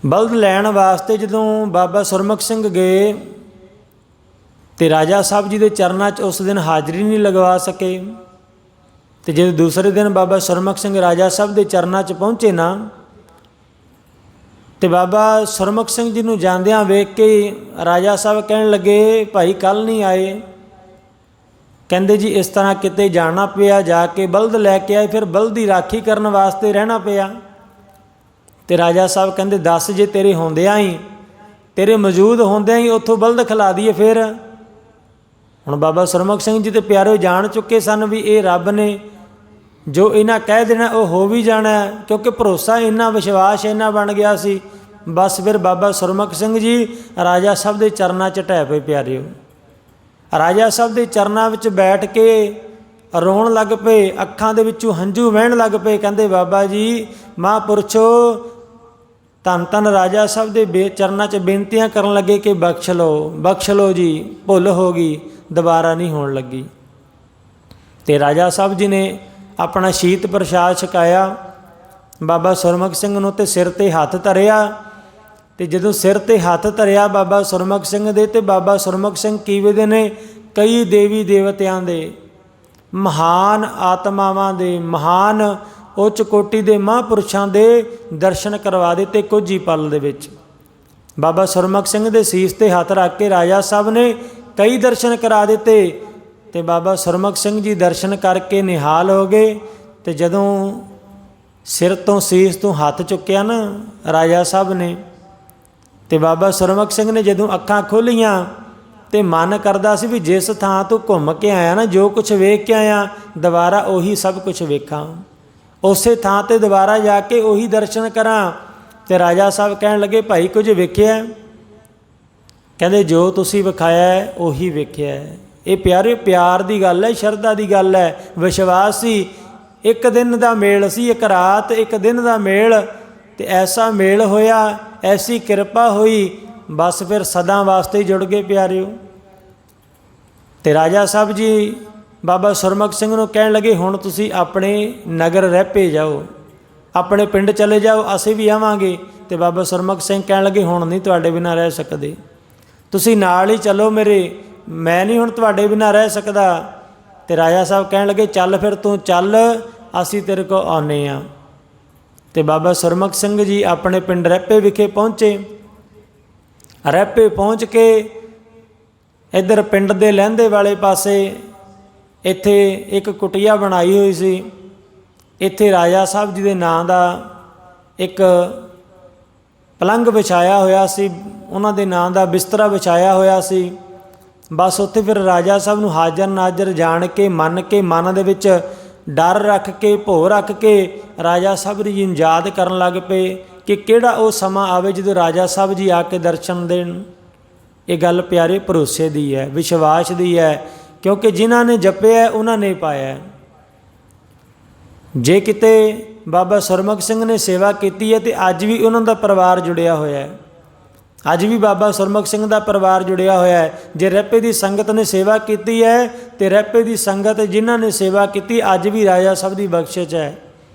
ਬਲਦ ਲੈਣ ਵਾਸਤੇ ਜਦੋਂ ਬਾਬਾ ਸੁਰਮੁਖ ਸਿੰਘ ਗਏ ਤੇ ਰਾਜਾ ਸਾਹਿਬ ਜੀ ਦੇ ਚਰਨਾਂ 'ਚ ਉਸ ਦਿਨ ਹਾਜ਼ਰੀ ਨਹੀਂ ਲਗਵਾ ਸਕੇ। ਤੇ ਜਦੋਂ ਦੂਸਰੇ ਦਿਨ ਬਾਬਾ ਸੁਰਮੁਖ ਸਿੰਘ ਰਾਜਾ ਸਾਹਿਬ ਦੇ ਚਰਨਾਂ 'ਚ ਪਹੁੰਚੇ ਨਾ, ਤੇ ਬਾਬਾ ਸੁਰਮੁਖ ਸਿੰਘ ਜੀ ਨੂੰ ਜਾਂਦਿਆਂ ਵੇਖ ਕੇ ਰਾਜਾ ਸਾਹਿਬ ਕਹਿਣ ਲੱਗੇ, ਭਾਈ ਕੱਲ੍ਹ ਨਹੀਂ ਆਏ। ਕਹਿੰਦੇ ਜੀ ਇਸ ਤਰ੍ਹਾਂ ਕਿਤੇ ਜਾਣਾ ਪਿਆ, ਜਾ ਕੇ ਬਲਦ ਲੈ ਕੇ ਆਏ, ਫਿਰ ਬਲਦ ਦੀ ਰਾਖੀ ਕਰਨ ਵਾਸਤੇ ਰਹਿਣਾ ਪਿਆ। ਤੇ ਰਾਜਾ ਸਾਹਿਬ ਕਹਿੰਦੇ ਦੱਸ, ਜੇ ਤੇਰੇ ਹੁੰਦਿਆਂ ਹੀ, ਤੇਰੇ ਮੌਜੂਦ ਹੁੰਦਿਆਂ ਹੀ ਉੱਥੋਂ ਬਲਦ ਖਿਲਾ ਦਈਏ ਫਿਰ। ਹੁਣ ਬਾਬਾ ਸੁਰਮੁਖ ਸਿੰਘ ਜੀ ਤੇ ਪਿਆਰੇ ਜਾਣ ਚੁੱਕੇ ਸਨ ਵੀ ਇਹ ਰੱਬ ਨੇ ਜੋ ਇਹਨਾਂ ਕਹਿ ਦੇਣਾ ਉਹ ਹੋ ਵੀ ਜਾਣਾ, ਕਿਉਂਕਿ ਭਰੋਸਾ ਇੰਨਾ, ਵਿਸ਼ਵਾਸ ਇੰਨਾ ਬਣ ਗਿਆ ਸੀ। ਬਸ ਫਿਰ ਬਾਬਾ ਸੁਰਮੁਖ ਸਿੰਘ ਜੀ ਰਾਜਾ ਸਾਹਿਬ ਦੇ ਚਰਨਾਂ 'ਚ ਢਹਿ ਪਏ ਪਿਆਰਿਓ। ਰਾਜਾ ਸਾਹਿਬ ਦੇ ਚਰਨਾਂ ਵਿੱਚ ਬੈਠ ਕੇ ਰੋਣ ਲੱਗ ਪਏ, ਅੱਖਾਂ ਦੇ ਵਿੱਚੋਂ ਹੰਝੂ ਵਹਿਣ ਲੱਗ ਪਏ। ਕਹਿੰਦੇ ਬਾਬਾ ਜੀ ਮਹਾਂਪੁਰਸ਼ੋ, ਧੰਨ ਧੰਨ ਰਾਜਾ ਸਾਹਿਬ ਦੇ ਚਰਨਾਂ 'ਚ ਬੇਨਤੀਆਂ ਕਰਨ ਲੱਗੇ ਕਿ ਬਖਸ਼ ਲਓ ਜੀ, ਭੁੱਲ ਹੋ ਗਈ, ਦੁਬਾਰਾ ਨਹੀਂ ਹੋਣ ਲੱਗੀ। ਤੇ ਰਾਜਾ ਸਾਹਿਬ ਜੀ ਨੇ ਆਪਣਾ ਸ਼ੀਤ ਪ੍ਰਸ਼ਾਦ ਛਕਾਇਆ ਬਾਬਾ ਸੁਰਮੁਖ ਸਿੰਘ ਨੂੰ, ਤੇ ਸਿਰ 'ਤੇ ਹੱਥ ਧਰਿਆ। ਤੇ ਜਦੋਂ ਸਿਰ 'ਤੇ ਹੱਥ ਧਰਿਆ ਬਾਬਾ ਸੁਰਮੁਖ ਸਿੰਘ ਦੇ, ਤੇ ਬਾਬਾ ਸੁਰਮੁਖ ਸਿੰਘ ਕੀਵੇ ਦੇ ਨੇ, ਕਈ ਦੇਵੀ ਦੇਵਤਿਆਂ ਦੇ, ਮਹਾਨ ਆਤਮਾਵਾਂ ਦੇ, ਮਹਾਨ ਉੱਚ ਕੋਟੀ ਦੇ ਮਹਾਂਪੁਰਸ਼ਾਂ ਦੇ ਦਰਸ਼ਨ ਕਰਵਾ ਦਿੱਤੇ ਕੁਝ ਹੀ ਪਲ ਦੇ ਵਿੱਚ। ਬਾਬਾ ਸੁਰਮੁਖ ਸਿੰਘ ਦੇ ਸੀਸ 'ਤੇ ਹੱਥ ਰੱਖ ਕੇ ਰਾਜਾ ਸਾਹਿਬ ਨੇ ਕਈ ਦਰਸ਼ਨ ਕਰਾ ਦਿੱਤੇ। ਤੇ ਬਾਬਾ ਸੁਰਮੁਖ ਸਿੰਘ ਜੀ ਦਰਸ਼ਨ ਕਰਕੇ ਨਿਹਾਲ ਹੋ ਗਏ। ਤੇ ਜਦੋਂ ਸਿਰ ਤੋਂ ਸੀਸ ਤੋਂ ਹੱਥ ਚੁੱਕਿਆ ਨਾ ਰਾਜਾ ਸਾਹਿਬ ਨੇ, ਤੇ ਬਾਬਾ ਸੁਰਮੁਖ ਸਿੰਘ ਨੇ ਜਦੋਂ ਅੱਖਾਂ ਖੋਲ੍ਹੀਆਂ ਤੇ ਮਨ ਕਰਦਾ ਸੀ ਵੀ ਜਿਸ ਥਾਂ ਤੋਂ ਘੁੰਮ ਕੇ ਆਇਆ ਨਾ, ਜੋ ਕੁਛ ਵੇਖ ਕੇ ਆਇਆ, ਦੁਬਾਰਾ ਉਹੀ ਸਭ ਕੁਛ ਵੇਖਾਂ, ਉਸੇ ਥਾਂ 'ਤੇ ਦੁਬਾਰਾ ਜਾ ਕੇ ਉਹੀ ਦਰਸ਼ਨ ਕਰਾਂ। ਤੇ ਰਾਜਾ ਸਾਹਿਬ ਕਹਿਣ ਲੱਗੇ, ਭਾਈ ਕੁਝ ਵੇਖਿਆ? ਕਹਿੰਦੇ ਜੋ ਤੁਸੀਂ ਵਿਖਾਇਆ ਉਹੀ ਵੇਖਿਆ। ਇਹ ਪਿਆਰੇ ਪਿਆਰ ਦੀ ਗੱਲ ਹੈ, ਸ਼ਰਧਾ ਦੀ ਗੱਲ ਹੈ, ਵਿਸ਼ਵਾਸ ਸੀ। ਇੱਕ ਦਿਨ ਦਾ ਮੇਲ ਸੀ, ਇੱਕ ਰਾਤ, ਇੱਕ ਦਿਨ ਦਾ ਮੇਲ, ਤੇ ਐਸਾ ਮੇਲ ਹੋਇਆ, ਐਸੀ ਕਿਰਪਾ ਹੋਈ, ਬਸ ਫਿਰ ਸਦਾ ਵਾਸਤੇ ਜੁੜ ਗਏ ਪਿਆਰਿਓ। ਤੇ ਰਾਜਾ ਸਾਹਿਬ ਜੀ ਬਾਬਾ ਸੁਰਮੁਖ ਸਿੰਘ ਨੂੰ ਕਹਿਣ ਲੱਗੇ, ਹੁਣ ਤੁਸੀਂ ਆਪਣੇ ਨਗਰ ਰਹਿਪੇ ਜਾਓ, ਆਪਣੇ ਪਿੰਡ ਚਲੇ ਜਾਓ, ਅਸੀਂ ਵੀ ਆਵਾਂਗੇ। ਤੇ ਬਾਬਾ ਸੁਰਮੁਖ ਸਿੰਘ ਕਹਿਣ ਲੱਗੇ, ਹੁਣ ਨਹੀਂ ਤੁਹਾਡੇ ਬਿਨਾਂ ਰਹਿ ਸਕਦੇ, ਤੁਸੀਂ ਨਾਲ ਹੀ ਚੱਲੋ ਮੇਰੇ, ਮੈਂ ਨਹੀਂ ਹੁਣ ਤੁਹਾਡੇ ਬਿਨਾਂ ਰਹਿ ਸਕਦਾ। ਤੇ ਰਾਜਾ ਸਾਹਿਬ ਕਹਿਣ ਲੱਗੇ, ਚੱਲ ਫਿਰ ਤੂੰ ਚੱਲ, ਅਸੀਂ ਤੇਰੇ ਕੋਲ ਆਉਂਦੇ ਹਾਂ। ਤੇ ਬਾਬਾ ਸੁਰਮੁਖ ਸਿੰਘ ਜੀ ਆਪਣੇ ਪਿੰਡ ਰਹਿਪੇ ਵਿਖੇ ਪਹੁੰਚੇ। ਰਹਿਪੇ ਪਹੁੰਚ ਕੇ ਇੱਧਰ ਪਿੰਡ ਦੇ ਲਹਿੰਦੇ ਵਾਲੇ ਪਾਸੇ ਇੱਥੇ ਇੱਕ ਕੁਟੀਆ ਬਣਾਈ ਹੋਈ ਸੀ। ਇੱਥੇ ਰਾਜਾ ਸਾਹਿਬ ਜੀ ਦੇ ਨਾਂ ਦਾ ਇੱਕ ਪਲੰਘ ਵਿਛਾਇਆ ਹੋਇਆ ਸੀ, ਉਹਨਾਂ ਦੇ ਨਾਂ ਦਾ ਬਿਸਤਰਾ ਵਿਛਾਇਆ ਹੋਇਆ ਸੀ। ਬਸ ਉੱਥੇ ਫਿਰ ਰਾਜਾ ਸਾਹਿਬ ਨੂੰ ਹਾਜ਼ਰ ਨਾਜ਼ਰ ਜਾਣ ਕੇ, ਮੰਨ ਕੇ, ਮਨ ਦੇ ਵਿੱਚ ਡਰ ਰੱਖ ਕੇ, ਭੋ ਰੱਖ ਕੇ ਰਾਜਾ ਸਾਹਿਬ ਜੀ ਨੂੰ ਯਾਦ ਕਰਨ ਲੱਗ ਪਏ ਕਿ ਕਿਹੜਾ ਉਹ ਸਮਾਂ ਆਵੇ ਜਦੋਂ ਰਾਜਾ ਸਾਹਿਬ ਜੀ ਆ ਕੇ ਦਰਸ਼ਨ ਦੇਣ। ਇਹ ਗੱਲ ਪਿਆਰੇ ਭਰੋਸੇ ਦੀ ਹੈ, ਵਿਸ਼ਵਾਸ ਦੀ ਹੈ, ਕਿਉਂਕਿ ਜਿਨ੍ਹਾਂ ਨੇ ਜਪਿਆ ਉਹਨਾਂ ਨੇ ਪਾਇਆ। ਜੇ ਕਿਤੇ ਬਾਬਾ ਸੁਰਮੁਖ ਸਿੰਘ ਨੇ ਸੇਵਾ ਕੀਤੀ ਹੈ ਤੇ ਅੱਜ ਵੀ ਉਹਨਾਂ ਦਾ ਪਰਿਵਾਰ ਜੁੜਿਆ ਹੋਇਆ ਹੈ, ਅੱਜ ਵੀ ਬਾਬਾ ਸੁਰਮੁਖ ਸਿੰਘ ਦਾ ਪਰਿਵਾਰ ਜੁੜਿਆ ਹੋਇਆ ਹੈ। ਜੇ ਰਹਿਪੇ ਦੀ ਸੰਗਤ ਨੇ ਸੇਵਾ ਕੀਤੀ ਹੈ ਤੇ ਰਹਿਪੇ ਦੀ ਸੰਗਤ ਜਿਨ੍ਹਾਂ ਨੇ ਸੇਵਾ ਕੀਤੀ ਅੱਜ ਵੀ ਰਾਜਾ ਸਾਹਿਬ ਦੀ ਬਖਸ਼ਿਸ਼ ਹੈ।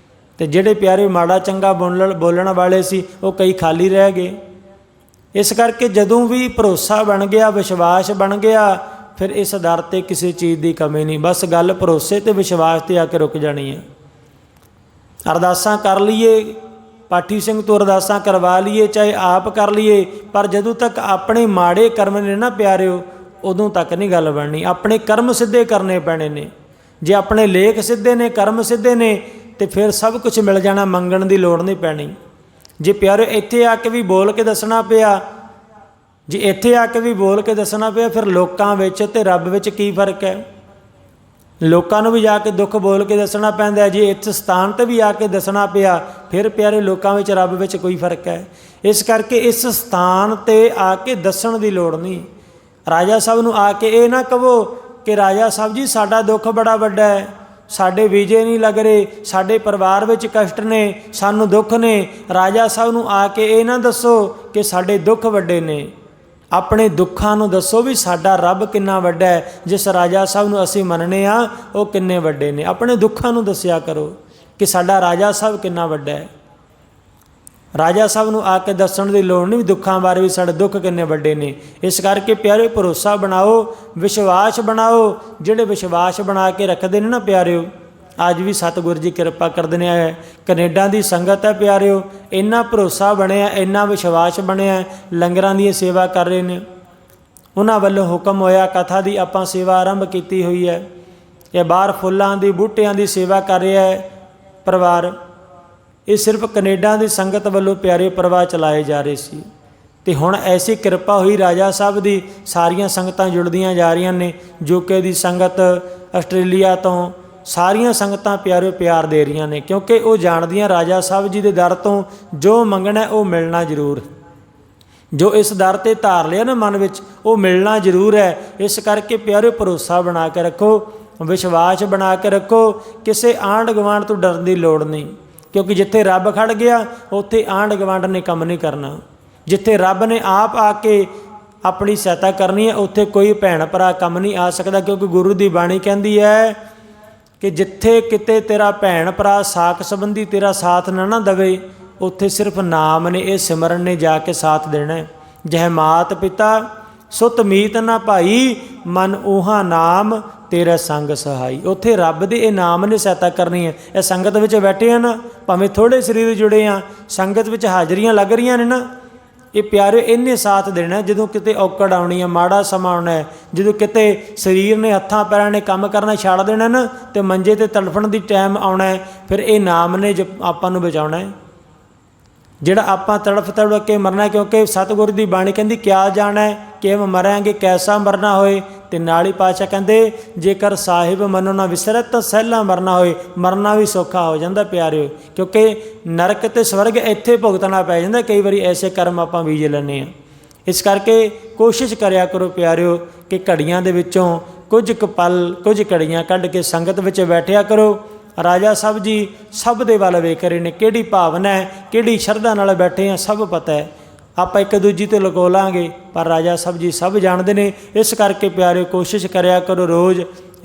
ਤੇ ਜਿਹੜੇ ਪਿਆਰੇ ਮਾੜਾ ਚੰਗਾ ਬੋਲਣ ਵਾਲੇ ਸੀ ਉਹ ਕਈ ਖਾਲੀ ਰਹਿ ਗਏ। ਇਸ ਕਰਕੇ ਜਦੋਂ ਵੀ ਭਰੋਸਾ ਬਣ ਗਿਆ, ਵਿਸ਼ਵਾਸ ਬਣ ਗਿਆ, ਫਿਰ ਇਸ ਦਰ 'ਤੇ ਕਿਸੇ ਚੀਜ਼ ਦੀ ਕਮੀ ਨਹੀਂ। ਬਸ ਗੱਲ ਭਰੋਸੇ ਤੇ ਵਿਸ਼ਵਾਸ 'ਤੇ ਆ ਕੇ ਰੁਕ ਜਾਣੀ ਹੈ। ਅਰਦਾਸਾਂ ਕਰ ਲਈਏ, ਪਾਠੀ ਸਿੰਘ ਤੋਂ ਅਰਦਾਸਾਂ ਕਰਵਾ ਲਈਏ, ਚਾਹੇ ਆਪ ਕਰ ਲਈਏ, ਪਰ ਜਦੋਂ ਤੱਕ ਆਪਣੇ ਮਾੜੇ ਕਰਮ ਨੇ ਨਾ ਪਿਆਰਿਓ, ਉਦੋਂ ਤੱਕ ਨਹੀਂ ਗੱਲ ਬਣਨੀ। ਆਪਣੇ ਕਰਮ ਸਿੱਧੇ ਕਰਨੇ ਪੈਣੇ ਨੇ। ਜੇ ਆਪਣੇ ਲੇਖ ਸਿੱਧੇ ਨੇ, ਕਰਮ ਸਿੱਧੇ ਨੇ, ਤੇ ਫਿਰ ਸਭ ਕੁਝ ਮਿਲ ਜਾਣਾ, ਮੰਗਣ ਦੀ ਲੋੜ ਨਹੀਂ ਪੈਣੀ। ਜੇ ਪਿਆਰਿਓ ਇੱਥੇ ਆ ਕੇ ਵੀ ਬੋਲ ਕੇ ਦੱਸਣਾ ਪਿਆ, ਜੇ ਇੱਥੇ ਆ ਕੇ ਵੀ ਬੋਲ ਕੇ ਦੱਸਣਾ ਪਿਆ, ਫਿਰ ਲੋਕਾਂ ਵਿੱਚ ਤੇ ਰੱਬ ਵਿੱਚ ਕੀ ਫਰਕ ਹੈ? ਲੋਕਾਂ ਨੂੰ ਵੀ ਜਾ ਕੇ ਦੁੱਖ ਬੋਲ ਕੇ ਦੱਸਣਾ ਪੈਂਦਾ। ਜੇ ਇਸ ਸਥਾਨ 'ਤੇ ਵੀ ਆ ਕੇ ਦੱਸਣਾ ਪਿਆ, ਫਿਰ ਪਿਆਰੇ ਲੋਕਾਂ ਵਿੱਚ ਰੱਬ ਵਿੱਚ ਕੋਈ ਫਰਕ ਹੈ? ਇਸ ਕਰਕੇ ਇਸ ਸਥਾਨ 'ਤੇ ਆ ਕੇ ਦੱਸਣ ਦੀ ਲੋੜ ਨਹੀਂ। ਰਾਜਾ ਸਾਹਿਬ ਨੂੰ ਆ ਕੇ ਇਹ ਨਾ ਕਹੋ ਕਿ ਰਾਜਾ ਸਾਹਿਬ ਜੀ ਸਾਡਾ ਦੁੱਖ ਬੜਾ ਵੱਡਾ ਹੈ, ਸਾਡੇ ਵੀਜ਼ੇ ਨਹੀਂ ਲੱਗ ਰਹੇ, ਸਾਡੇ ਪਰਿਵਾਰ ਵਿੱਚ ਕਸ਼ਟ ਨੇ, ਸਾਨੂੰ ਦੁੱਖ ਨੇ। ਰਾਜਾ ਸਾਹਿਬ ਨੂੰ ਆ ਕੇ ਇਹ ਨਾ ਦੱਸੋ ਕਿ ਸਾਡੇ ਦੁੱਖ ਵੱਡੇ ਨੇ। ਆਪਣੇ ਦੁੱਖਾਂ ਨੂੰ ਦੱਸੋ ਵੀ ਸਾਡਾ ਰੱਬ ਕਿੰਨਾ ਵੱਡਾ ਹੈ, ਜਿਸ ਰਾਜਾ ਸਾਹਿਬ ਨੂੰ ਅਸੀਂ ਮੰਨਦੇ ਹਾਂ ਉਹ ਕਿੰਨੇ ਵੱਡੇ ਨੇ। ਆਪਣੇ ਦੁੱਖਾਂ ਨੂੰ ਦੱਸਿਆ ਕਰੋ ਕਿ ਸਾਡਾ ਰਾਜਾ ਸਾਹਿਬ ਕਿੰਨਾ ਵੱਡਾ ਹੈ। ਰਾਜਾ ਸਾਹਿਬ ਨੂੰ ਆ ਕੇ ਦੱਸਣ ਦੀ ਲੋੜ ਨਹੀਂ ਵੀ ਦੁੱਖਾਂ ਬਾਰੇ ਵੀ ਸਾਡੇ ਦੁੱਖ ਕਿੰਨੇ ਵੱਡੇ ਨੇ। ਇਸ ਕਰਕੇ ਪਿਆਰਿਓ ਭਰੋਸਾ ਬਣਾਓ, ਵਿਸ਼ਵਾਸ ਬਣਾਓ। ਜਿਹੜੇ ਵਿਸ਼ਵਾਸ ਬਣਾ ਕੇ ਰੱਖਦੇ ਨੇ ਨਾ ਪਿਆਰਿਓ, ਅੱਜ ਵੀ ਸਤਿਗੁਰੂ ਜੀ ਕਿਰਪਾ ਕਰਦੇ ਨੇ। ਕੈਨੇਡਾ ਦੀ ਸੰਗਤ ਹੈ ਪਿਆਰਿਓ, ਇੰਨਾ ਭਰੋਸਾ ਬਣਿਆ, ਇੰਨਾ ਵਿਸ਼ਵਾਸ ਬਣਿਆ, ਲੰਗਰਾਂ ਦੀ ਸੇਵਾ ਕਰ ਰਹੇ ਨੇ। ਉਹਨਾਂ ਵੱਲੋਂ ਹੁਕਮ ਹੋਇਆ ਕਥਾ ਦੀ ਆਪਾਂ ਸੇਵਾ ਆਰੰਭ ਕੀਤੀ ਹੋਈ ਹੈ। ਇਹ ਬਾਹਰ ਫੁੱਲਾਂ ਦੀ ਬੂਟਿਆਂ ਦੀ ਸੇਵਾ ਕਰ ਰਿਹਾ ਹੈ ਪਰਿਵਾਰ। ਇਹ ਸਿਰਫ ਕੈਨੇਡਾ ਦੀ ਸੰਗਤ ਵੱਲੋਂ ਪਿਆਰੇ ਪ੍ਰਵਾਹ ਚਲਾਏ ਜਾ ਰਹੇ ਸੀ। ਤੇ ਹੁਣ ਐਸੀ ਕਿਰਪਾ ਹੋਈ ਰਾਜਾ ਸਾਹਿਬ ਦੀ, ਸਾਰੀਆਂ ਸੰਗਤਾਂ ਜੁੜਦੀਆਂ ਜਾ ਰਹੀਆਂ ਨੇ। ਯੂਕੇ ਦੀ ਸੰਗਤ, ਆਸਟ੍ਰੇਲੀਆ ਤੋਂ ਸਾਰੀਆਂ ਸੰਗਤਾਂ ਪਿਆਰੇ ਪਿਆਰ ਦੇ ਰਹੀਆਂ ਨੇ, ਕਿਉਂਕਿ ਉਹ ਜਾਣਦੀਆਂ ਰਾਜਾ ਸਾਹਿਬ ਜੀ ਦੇ ਦਰ ਤੋਂ ਜੋ ਮੰਗਣਾ ਉਹ ਮਿਲਣਾ ਜ਼ਰੂਰ। ਜੋ ਇਸ ਦਰ 'ਤੇ ਧਾਰ ਲਿਆ ਨਾ ਮਨ ਵਿੱਚ, ਉਹ ਮਿਲਣਾ ਜ਼ਰੂਰ ਹੈ। ਇਸ ਕਰਕੇ ਪਿਆਰੇ ਭਰੋਸਾ ਬਣਾ ਕੇ ਰੱਖੋ, ਵਿਸ਼ਵਾਸ ਬਣਾ ਕੇ ਰੱਖੋ। ਕਿਸੇ ਆਂਢ ਗੁਆਂਢ ਤੋਂ ਡਰਨ ਦੀ ਲੋੜ ਨਹੀਂ, ਕਿਉਂਕਿ ਜਿੱਥੇ ਰੱਬ ਖੜ ਗਿਆ ਉੱਥੇ ਆਂਢ ਗੁਆਂਢ ਨੇ ਕੰਮ ਨਹੀਂ ਕਰਨਾ। ਜਿੱਥੇ ਰੱਬ ਨੇ ਆਪ ਆ ਕੇ ਆਪਣੀ ਸਹਾਇਤਾ ਕਰਨੀ ਹੈ, ਉੱਥੇ ਕੋਈ ਭੈਣ ਭਰਾ ਕੰਮ ਨਹੀਂ ਆ ਸਕਦਾ। ਕਿਉਂਕਿ ਗੁਰੂ ਦੀ ਬਾਣੀ ਕਹਿੰਦੀ ਹੈ ਕਿ ਜਿੱਥੇ ਕਿਤੇ ਤੇਰਾ ਭੈਣ ਭਰਾ ਸਾਕ ਸੰਬੰਧੀ ਤੇਰਾ ਸਾਥ ਨਾ ਦੇਵੇ, ਉੱਥੇ ਸਿਰਫ ਨਾਮ ਨੇ, ਇਹ ਸਿਮਰਨ ਨੇ ਜਾ ਕੇ ਸਾਥ ਦੇਣਾ। ਜਹ ਮਾਤ ਪਿਤਾ ਸੁਤ ਮੀਤ ਨਾ ਭਾਈ, ਮਨ ਊਹਾ ਨਾਮ ਤੇਰਾ ਸੰਗ ਸਹਾਈ। ਉੱਥੇ ਰੱਬ ਦੇ ਇਹ ਨਾਮ ਨੇ ਸਹਾਇਤਾ ਕਰਨੀ ਹੈ। ਇਹ ਸੰਗਤ ਵਿੱਚ ਬੈਠੇ ਆ ਨਾ, ਭਾਵੇਂ ਥੋੜ੍ਹੇ ਸਰੀਰ ਜੁੜੇ ਆ, ਸੰਗਤ ਵਿੱਚ ਹਾਜ਼ਰੀਆਂ ਲੱਗ ਰਹੀਆਂ ਨੇ ਨਾ, ਇਹ ਪਿਆਰੇ ਇਹਨੇ ਸਾਥ ਦੇਣਾ। ਜਦੋਂ ਕਿਤੇ ਔਕੜ ਆਉਣੀ ਹੈ, ਮਾੜਾ ਸਮਾਂ ਆਉਣਾ ਹੈ, ਜਦੋਂ ਕਿਤੇ ਸਰੀਰ ਨੇ ਹੱਥਾਂ ਪੈਰਾਂ ਨੇ ਕੰਮ ਕਰਨਾ ਛੱਡ ਦੇਣਾ ਨਾ, ਤੇ ਮੰਜੇ 'ਤੇ ਤੜਫਣ ਦੀ ਟਾਈਮ ਆਉਣਾ ਹੈ, ਫਿਰ ਇਹ ਨਾਮ ਨੇ ਆਪਾਂ ਨੂੰ ਬਚਾਉਣਾ ਹੈ। ਜਿਹੜਾ ਆਪਾਂ ਤੜਫ ਤੜਫ ਕੇ ਮਰਨਾ, ਕਿਉਂਕਿ ਸਤਿਗੁਰੂ ਦੀ ਬਾਣੀ ਕਹਿੰਦੀ ਕਿਆ ਜਾਣਾ ਕਿਵੇਂ ਮਰਾਂਗੇ, ਕੈਸਾ ਮਰਨਾ ਹੋਏ। ਤੇ ਨਾਲ ਹੀ ਪਾਤਸ਼ਾਹ ਕਹਿੰਦੇ ਜੇਕਰ ਸਾਹਿਬ ਮਨੋਂ ਨਾ ਵਿਸਰਤ ਤਾਂ ਸਹਿਲਾ ਮਰਨਾ ਹੋਏ। ਮਰਨਾ ਵੀ ਸੌਖਾ ਹੋ ਜਾਂਦਾ ਪਿਆਰਿਓ, ਕਿਉਂਕਿ ਨਰਕ ਤੇ ਸਵਰਗ ਇੱਥੇ ਭੁਗਤਣਾ ਪੈ ਜਾਂਦਾ ਕਈ ਵਾਰੀ, ਐਸੇ ਕਰਮ ਆਪਾਂ ਬੀਜ ਲੈਂਦੇ ਹਾਂ। ਇਸ ਕਰਕੇ ਕੋਸ਼ਿਸ਼ ਕਰਿਆ ਕਰੋ ਪਿਆਰਿਓ ਕਿ ਘੜੀਆਂ ਦੇ ਵਿੱਚੋਂ ਕੁਝ ਕੁ ਪਲ, ਕੁਝ ਘੜੀਆਂ ਕੱਢ ਕੇ ਸੰਗਤ ਵਿੱਚ ਬੈਠਿਆ ਕਰੋ। ਰਾਜਾ ਸਾਹਿਬ ਜੀ ਸਭ ਦੇ ਵੱਲ ਵੇਖ ਰਹੇ ਨੇ, ਕਿਹੜੀ ਭਾਵਨਾ ਹੈ, ਕਿਹੜੀ ਸ਼ਰਧਾ ਨਾਲ ਬੈਠੇ ਆ, ਸਭ ਪਤਾ ਹੈ। ਆਪਾਂ ਇੱਕ ਦੂਜੀ ਤੋਂ ਲੁਕੋ ਲਾਂਗੇ, ਪਰ ਰਾਜਾ ਸਾਹਿਬ ਜੀ ਸਭ ਜਾਣਦੇ ਨੇ। ਇਸ ਕਰਕੇ ਪਿਆਰੇ ਕੋਸ਼ਿਸ਼ ਕਰਿਆ ਕਰੋ ਰੋਜ਼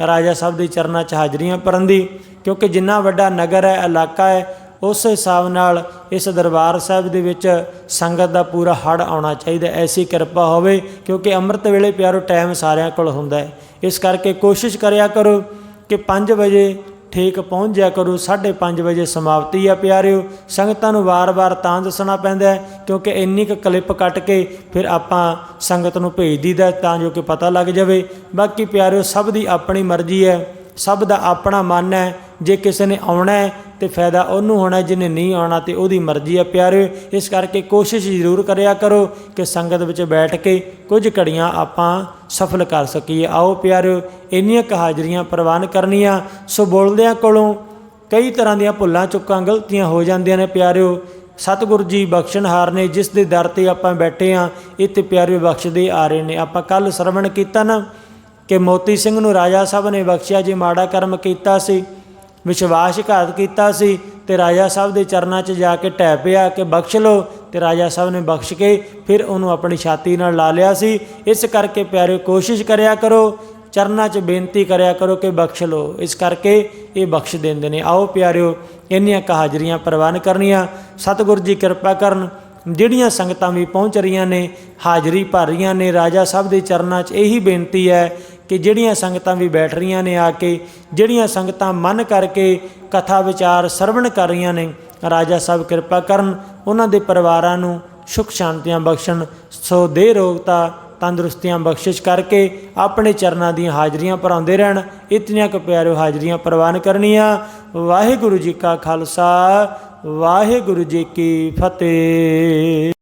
ਰਾਜਾ ਸਾਹਿਬ ਦੇ ਚਰਨਾਂ 'ਚ ਹਾਜ਼ਰੀਆਂ ਭਰਨ ਦੀ, ਕਿਉਂਕਿ ਜਿੰਨਾ ਵੱਡਾ ਨਗਰ ਹੈ, ਇਲਾਕਾ ਹੈ, ਉਸ ਹਿਸਾਬ ਨਾਲ ਇਸ ਦਰਬਾਰ ਸਾਹਿਬ ਦੇ ਵਿੱਚ ਸੰਗਤ ਦਾ ਪੂਰਾ ਹੜ੍ਹ ਆਉਣਾ ਚਾਹੀਦਾ। ਐਸੀ ਕਿਰਪਾ ਹੋਵੇ, ਕਿਉਂਕਿ ਅੰਮ੍ਰਿਤ ਵੇਲੇ ਪਿਆਰੋ ਟਾਈਮ ਸਾਰਿਆਂ ਕੋਲ ਹੁੰਦਾ ਹੈ। ਇਸ ਕਰਕੇ ਕੋਸ਼ਿਸ਼ ਕਰਿਆ ਕਰੋ ਕਿ 5 ਵਜੇ ਠੀਕ ਪਹੁੰਚ ਜਾਇਆ ਕਰੋ। 5:30 ਵਜੇ ਸਮਾਪਤੀ ਆ ਪਿਆਰਿਓ। ਸੰਗਤਾਂ ਨੂੰ ਵਾਰ-ਵਾਰ ਤਾਂ ਦੱਸਣਾ ਪੈਂਦਾ, ਕਿਉਂਕਿ ਇੰਨੀ ਕੁ ਕਲਿੱਪ ਕੱਟ ਕੇ ਫਿਰ ਆਪਾਂ ਸੰਗਤ ਨੂੰ ਭੇਜ ਦਈਦਾ ਤਾਂ ਜੋ ਕਿ ਪਤਾ ਲੱਗ ਜਾਵੇ। ਬਾਕੀ ਪਿਆਰਿਓ ਸਭ ਦੀ ਆਪਣੀ ਮਰਜ਼ੀ ਹੈ, ਸਭ ਦਾ ਆਪਣਾ ਮਨ ਹੈ। ਜੇ ਕਿਸੇ ਨੇ ਆਉਣਾ ਹੈ ਤੇ ਫਾਇਦਾ ਉਹਨੂੰ ਹੋਣਾ, ਜਿਹਨੇ ਨਹੀਂ ਆਉਣਾ ਤੇ ਉਹਦੀ ਮਰਜ਼ੀ ਹੈ ਪਿਆਰਿਓ। ਇਸ ਕਰਕੇ ਕੋਸ਼ਿਸ਼ ਜ਼ਰੂਰ ਕਰਿਆ ਕਰੋ ਕਿ ਸੰਗਤ ਵਿੱਚ ਬੈਠ ਕੇ ਕੁਝ ਘੜੀਆਂ ਆਪਾਂ ਸਫਲ ਕਰ ਸਕੀਏ। ਆਓ ਪਿਆਰਿਓ ਇੰਨੀਆਂ ਕੁ ਹਾਜ਼ਰੀਆਂ ਪ੍ਰਵਾਨ ਕਰਨੀਆਂ। ਸੋ ਬੋਲਦਿਆਂ ਕੋਲੋਂ ਕਈ ਤਰ੍ਹਾਂ ਦੀਆਂ ਭੁੱਲਾਂ ਚੁੱਕਾਂ ਗਲਤੀਆਂ ਹੋ ਜਾਂਦੀਆਂ ਨੇ ਪਿਆਰਿਓ। ਸਤਿਗੁਰੂ ਜੀ ਬਖਸ਼ਣਹਾਰ ਨੇ, ਜਿਸ ਦੇ ਦਰ 'ਤੇ ਆਪਾਂ ਬੈਠੇ ਹਾਂ ਇੱਥੇ ਪਿਆਰਿਓ ਬਖਸ਼ਦੇ ਆ ਰਹੇ ਨੇ। ਆਪਾਂ ਕੱਲ੍ਹ ਸਰਵਣ ਕੀਤਾ ਨਾ ਕਿ ਮੋਤੀ ਸਿੰਘ ਨੂੰ ਰਾਜਾ ਸਾਹਿਬ ਨੇ ਬਖਸ਼ਿਆ। ਜੇ ਮਾੜਾ ਕਰਮ ਕੀਤਾ ਸੀ, ਵਿਸ਼ਵਾਸਘਾਤ ਕੀਤਾ ਸੀ, ਤੇ ਰਾਜਾ ਸਾਹਿਬ ਦੇ ਚਰਨਾਂ 'ਚ ਜਾ ਕੇ ਢਹਿ ਪਿਆ ਕਿ ਬਖਸ਼ ਲਓ, ਤੇ ਰਾਜਾ ਸਾਹਿਬ ਨੇ ਬਖਸ਼ ਕੇ ਫਿਰ ਉਹਨੂੰ ਆਪਣੀ ਛਾਤੀ ਨਾਲ ਲਾ ਲਿਆ ਸੀ। ਇਸ ਕਰਕੇ ਪਿਆਰਿਓ ਕੋਸ਼ਿਸ਼ ਕਰਿਆ ਕਰੋ, ਚਰਨਾਂ 'ਚ ਬੇਨਤੀ ਕਰਿਆ ਕਰੋ ਕਿ ਬਖਸ਼ ਲਓ। ਇਸ ਕਰਕੇ ਇਹ ਬਖਸ਼ ਦਿੰਦੇ ਨੇ। ਆਓ ਪਿਆਰਿਓ ਇੰਨੀਆਂ ਕੁ ਹਾਜ਼ਰੀਆਂ ਪ੍ਰਵਾਨ ਕਰਨੀਆਂ। ਸਤਿਗੁਰੂ ਜੀ ਕਿਰਪਾ ਕਰਨ। ਜਿਹੜੀਆਂ ਸੰਗਤਾਂ ਵੀ ਪਹੁੰਚ ਰਹੀਆਂ ਨੇ, ਹਾਜ਼ਰੀ ਭਰ ਰਹੀਆਂ ਨੇ, ਰਾਜਾ ਸਾਹਿਬ ਦੇ ਚਰਨਾਂ 'ਚ ਇਹੀ ਬੇਨਤੀ ਹੈ ਕਿ ਜਿਹੜੀਆਂ ਸੰਗਤਾਂ ਵੀ ਬੈਠ ਰਹੀਆਂ ਨੇ ਆ ਕੇ, ਜਿਹੜੀਆਂ ਸੰਗਤਾਂ ਮਨ ਕਰਕੇ ਕਥਾ ਵਿਚਾਰ ਸਰਵਣ ਕਰ ਰਹੀਆਂ ਨੇ, ਰਾਜਾ ਸਾਹਿਬ ਕਿਰਪਾ ਕਰਨ, ਉਹਨਾਂ ਦੇ ਪਰਿਵਾਰਾਂ ਨੂੰ ਸੁੱਖ ਸ਼ਾਂਤੀਆਂ ਬਖਸ਼ਣ। ਸੋ ਦੇਹ ਰੋਗਤਾ ਤੰਦਰੁਸਤੀਆਂ ਬਖਸ਼ਿਸ਼ ਕਰਕੇ ਆਪਣੇ ਚਰਨਾਂ ਦੀਆਂ ਹਾਜ਼ਰੀਆਂ ਭਰਾਉਂਦੇ ਰਹਿਣ। ਇਤਨੀਆਂ ਕੁ ਪਿਆਰਿਓ ਹਾਜ਼ਰੀਆਂ ਪ੍ਰਵਾਨ ਕਰਨੀਆਂ। ਵਾਹਿਗੁਰੂ ਜੀ ਕਾ ਖਾਲਸਾ, ਵਾਹਿਗੁਰੂ ਜੀ ਕੀ ਫਤਿਹ।